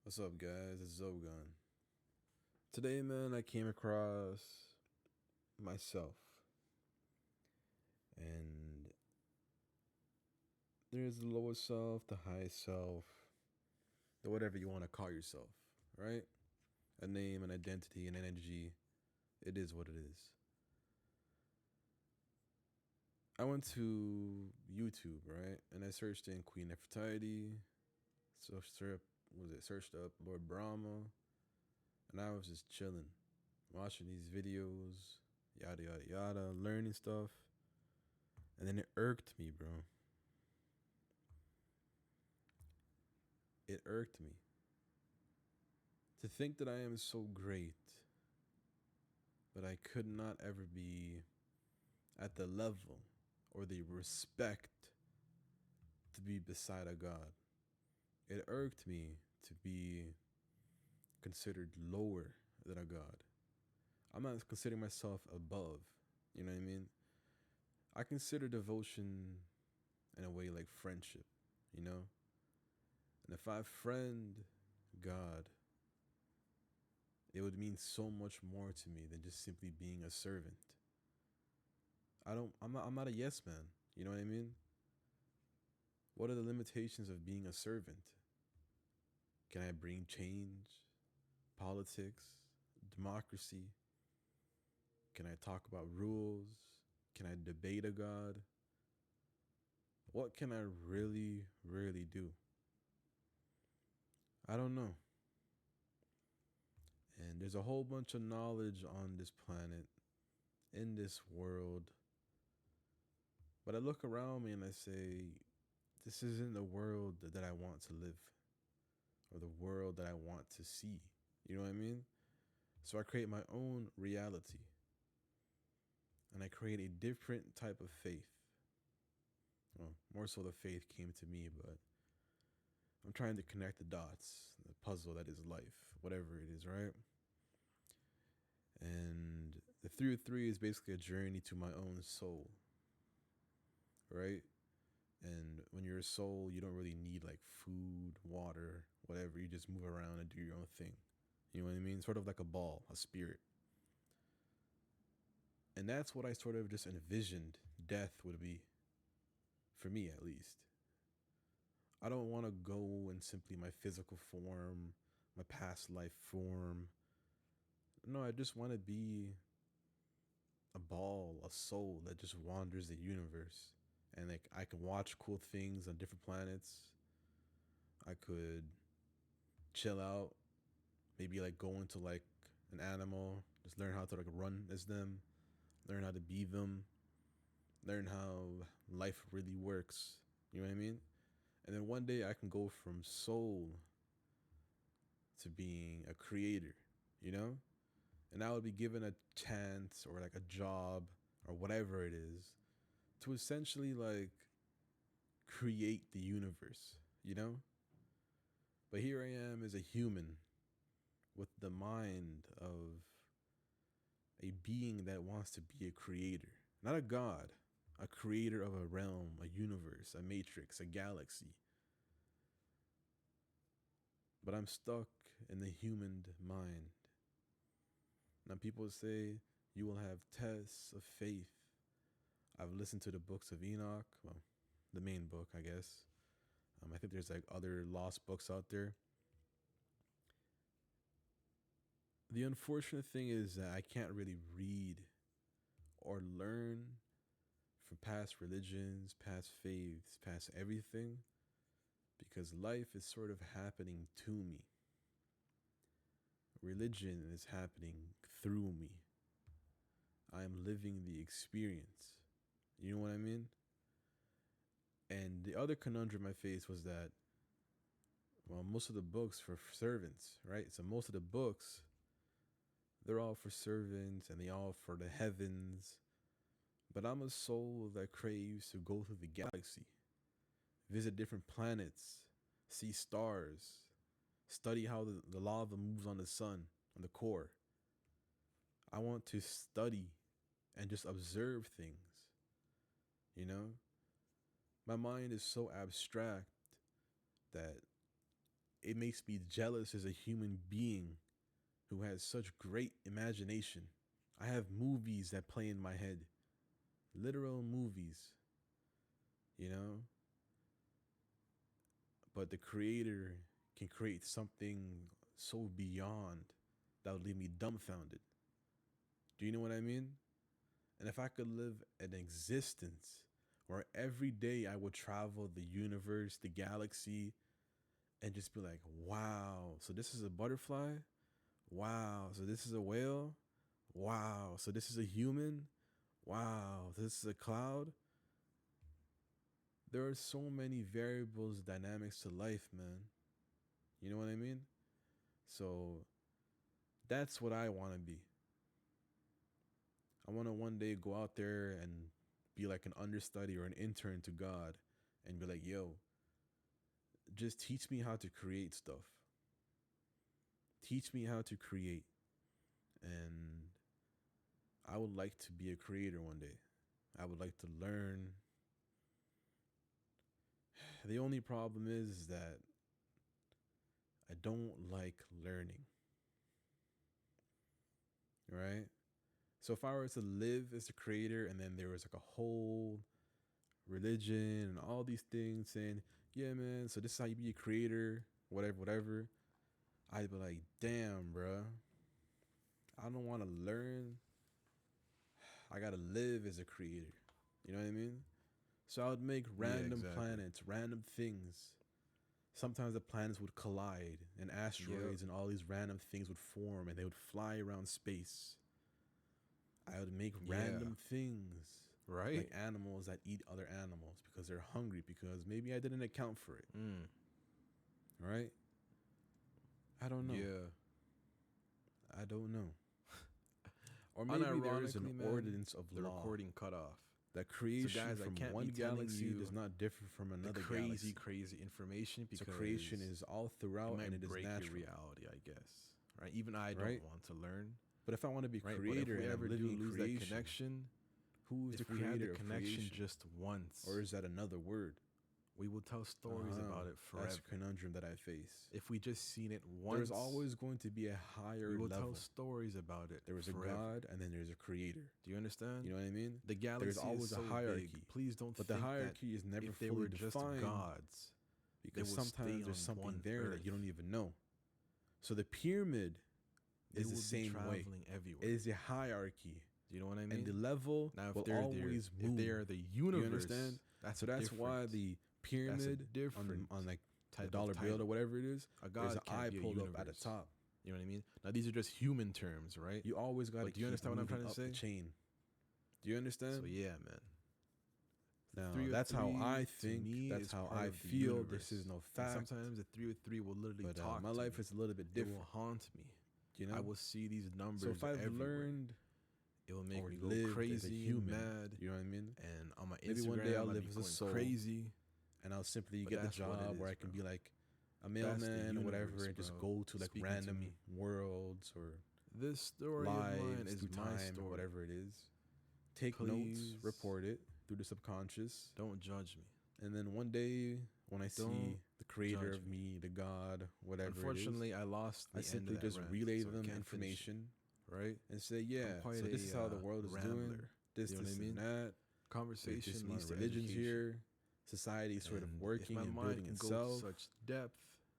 What's up, guys? It's Zogun. Today, man, I came across myself, and there's the lowest self, the highest self, the whatever you want to call yourself, right? A name, an identity, an energy. It is what it is. I went to YouTube, right, and I searched in Queen Nefertiti. Searched up Lord Brahma, and I was just chilling, watching these videos, yada yada yada, learning stuff. And then it irked me, bro. It irked me. To think that I am so great, but I could not ever be at the level or the respect to be beside a God. It irked me to be considered lower than a God. I'm not considering myself above. You know what I mean? I consider devotion in a way like friendship, you know? And if I friend God, it would mean so much more to me than just simply being a servant. I'm not a yes man. You know what I mean? What are the limitations of being a servant? Can I bring change? Politics? Democracy? Can I talk about rules? Can I debate a God? What can I really, really do? I don't know. And there's a whole bunch of knowledge on this planet, in this world. But I look around me and I say, this isn't the world that I want to live or the world that I want to see. You know what I mean? So I create my own reality and I create a different type of faith. Well, more so the faith came to me, but I'm trying to connect the dots, the puzzle that is life, whatever it is, right? And the 303 is basically a journey to my own soul, right? And when you're a soul, you don't really need like food, water, whatever. You just move around and do your own thing. You know what I mean? Sort of like a ball, a spirit. And that's what I sort of just envisioned death would be, for me at least. I don't want to go in simply my physical form, my past life form. No, I just want to be a ball, a soul that just wanders the universe. And like I can watch cool things on different planets. I could chill out, maybe like go into like an animal, just learn how to like run as them, learn how to be them, learn how life really works. You know what I mean? And then one day I can go from soul to being a creator, you know? And I would be given a chance or like a job or whatever it is to essentially like create the universe, you know? But here I am as a human with the mind of a being that wants to be a creator, not a god, a creator of a realm, a universe, a matrix, a galaxy. But I'm stuck in the human mind. Now, people say you will have tests of faith. I've listened to the books of Enoch, well, the main book, I guess. I think there's like other lost books out there. The unfortunate thing is that I can't really read or learn from past religions, past faiths, past everything, because life is sort of happening to me. Religion is happening through me. I'm living the experience. You know what I mean? And the other conundrum I faced was that, well, most of the books for servants, right? So most of the books, they're all for servants and they all for the heavens. But I'm a soul that craves to go through the galaxy, visit different planets, see stars, study how the lava moves on the sun, on the core. I want to study and just observe things, you know? My mind is so abstract that it makes me jealous as a human being who has such great imagination. I have movies that play in my head, literal movies, you know? But the creator can create something so beyond that would leave me dumbfounded. Do you know what I mean? And if I could live an existence where every day I would travel the universe, the galaxy, and just be like, wow, so this is a butterfly? Wow, so this is a whale? Wow, so this is a human? Wow, this is a cloud? There are so many variables, dynamics to life, man. You know what I mean? So that's what I want to be. I want to one day go out there and be like an understudy or an intern to God and be like, yo, just teach me how to create stuff. Teach me how to create. And I would like to be a creator one day. I would like to learn. The only problem is that I don't like learning. Right? So if I were to live as a creator and then there was like a whole religion and all these things saying, yeah, man, so this is how you be a creator, whatever, I'd be like, damn, bruh, I don't want to learn. I got to live as a creator. You know what I mean? So I would make random planets, random things. Sometimes the planets would collide and asteroids and all these random things would form and they would fly around space. I would make random things. Right. Like animals that eat other animals because they're hungry because maybe I didn't account for it. Right? I don't know. Yeah. I don't know. Or maybe there is an ordinance of the law. Recording cut off. That creation so guys, from one galaxy does not differ from another galaxy. Crazy information because so creation is all throughout and it is natural. Your reality, I guess. Right? Even I don't want to learn. But if I want to be creator and ever do lose that connection, who's the creator of connection creation? Just once, or is that another word? We will tell stories about it forever. That's a conundrum that I face. If we just seen it once, there's always going to be a higher level. We will tell stories about it. There is a God and then there's a creator. Do you understand? You know what I mean? The galaxy there's always is so a hierarchy. Big. Please don't but think the hierarchy that is never if they fully were just defined. gods, Because sometimes there's something there Earth. that you don't even know. So the pyramid is the same way. Everywhere. It is a hierarchy. Do you know what I mean? And the level now, will always move. If they are the universe, you understand? That's why the pyramid on like the dollar bill or whatever it is, there's an eye pulled up at the top. You know what I mean? Now these are just human terms, right? You always got to. Do you understand what I'm trying to say? The chain. Do you understand? So yeah, man. Now that's how I think. That's how I feel. This is no fact. And sometimes the 303 will literally talk. My life is a little bit different. It will haunt me. You know, I will see these numbers. So if I've everywhere. learned, it will make me go crazy, and mad. You know what I mean? And on my maybe Instagram, one day I'll live as a soul, crazy, and I'll simply get the job where I can be like a mailman or whatever, and just go to like random worlds or this story lives of mine is through my time story. or whatever it is. Take notes, report it through the subconscious. Don't judge me. And then one day when I see the creator of me, the God, whatever Unfortunately, it is, I lost the I simply just relay them information, right? And say, yeah, so this is how the world is doing. This, you know this, what I mean? and that. Conversation leads to religion's education. Here. Society is sort of working and building itself. Such depth,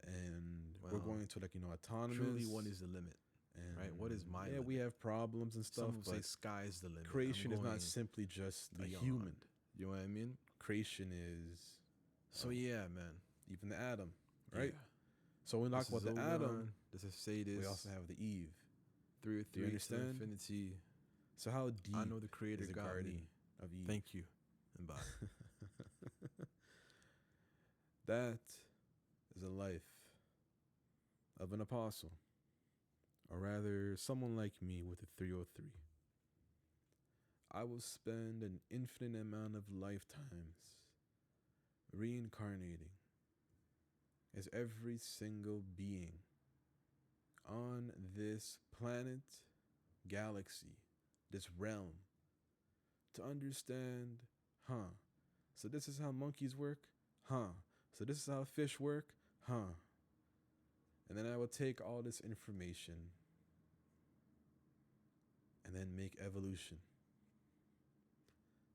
and we're going to autonomous. Truly, what is the limit? And right? What is my limit? we have problems and stuff. Some say sky's the limit. Creation is not simply just a human. You know what I mean? Creation is. So yeah, man. Even the atom, right? Yeah. So when we talk about the atom, this is Sadis. We also have the Eve. 3 Do you understand? Infinity. So how deep? I know the Creator is the garden of Eve. Thank you, and bye. That is a life of an apostle, or rather, someone like me with a 303. I will spend an infinite amount of lifetimes reincarnating as every single being on this planet, galaxy, this realm, to understand, so this is how monkeys work, so this is how fish work, will take all this information and then make evolution.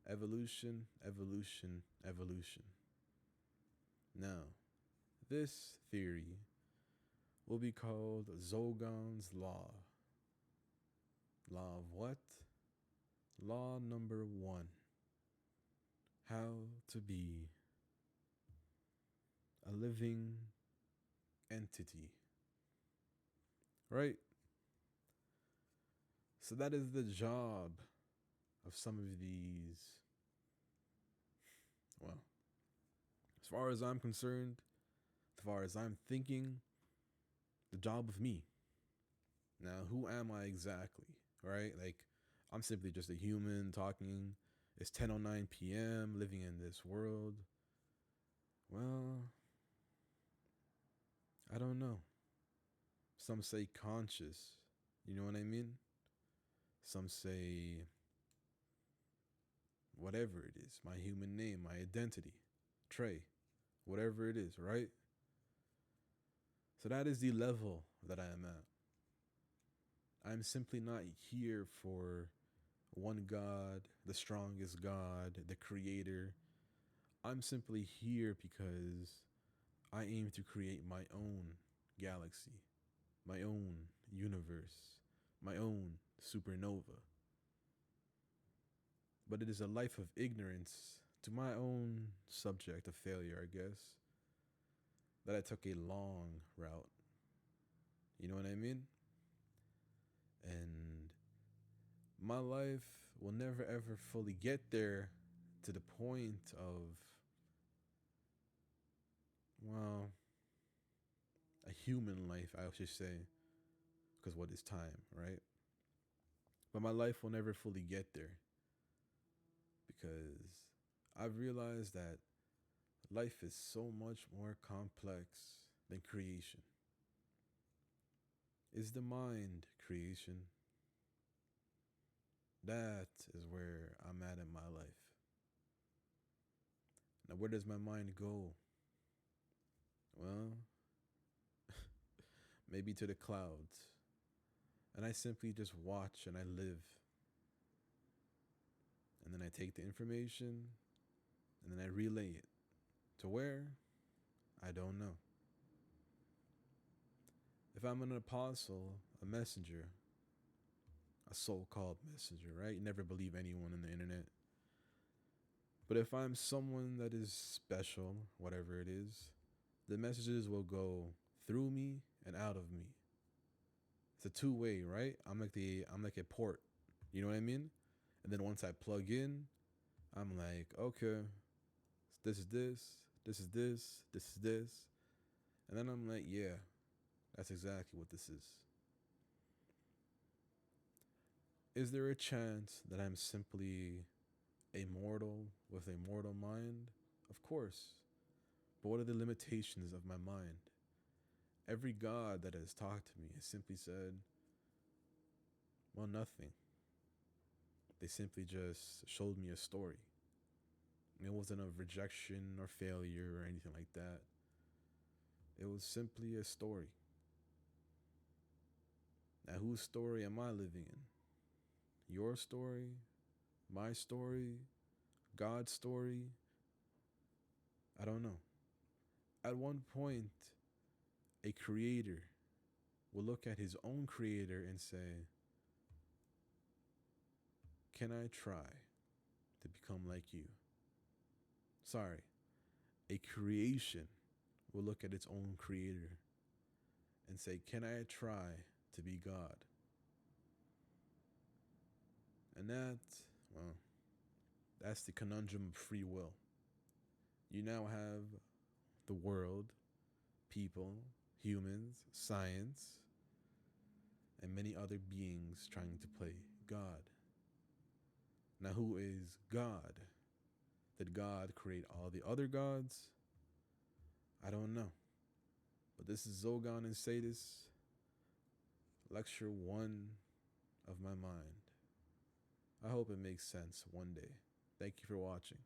Evolution, evolution, evolution. Now, this theory will be called Zogon's Law. Law of what? Law number 1. How to be a living entity. Right? So that is the job of some of these. Well, as far as I'm concerned, as far as I'm thinking, the job of me. Now, who am I exactly? Right? Like, I'm simply just a human talking. It's 10:09 p.m., living in this world. Well, I don't know. Some say conscious. You know what I mean? Some say whatever it is, my human name, my identity, Trey, whatever it is, right? So that is the level that I am at. I'm simply not here for one God, the strongest God, the creator. I'm simply here because I aim to create my own galaxy, my own universe, my own supernova. But it is a life of ignorance to my own subject of failure, I guess, that I took a long route. You know what I mean? And my life will never ever fully get there to the point of, well, a human life, I should say, because what is time, right? But my life will never fully get there because I've realized that life is so much more complex than creation. Is the mind creation? That is where I'm at in my life. Now, where does my mind go? Well, maybe to the clouds. And I simply just watch and I live. And then I take the information and then I relay it. To where? I don't know. If I'm an apostle, a messenger, a so-called messenger, right? You never believe anyone on the internet. But if I'm someone that is special, whatever it is, the messages will go through me and out of me. It's a two-way, right? I'm like a port. You know what I mean? And then once I plug in, I'm like, okay, this is this, this is this, this is this. And then I'm like, yeah, that's exactly what this is. Is there a chance that I'm simply a mortal with a mortal mind? Of course. But what are the limitations of my mind? Every God that has talked to me has simply said, well, nothing. They simply just showed me a story. It wasn't a rejection or failure or anything like that. It was simply a story. Now, whose story am I living in? Your story? My story? God's story? I don't know. At one point, a creator will look at his own creator and say, can I try to become like you? Sorry, a creation will look at its own creator and say, can I try to be God? And well, that's the conundrum of free will. You now have the world, people, humans, science, and many other beings trying to play God. Now, who is God? Did God create all the other gods? I don't know. But this is Zogon and Sadis, lecture 1 of my mind. I hope it makes sense one day. Thank you for watching.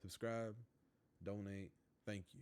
Subscribe, donate. Thank you.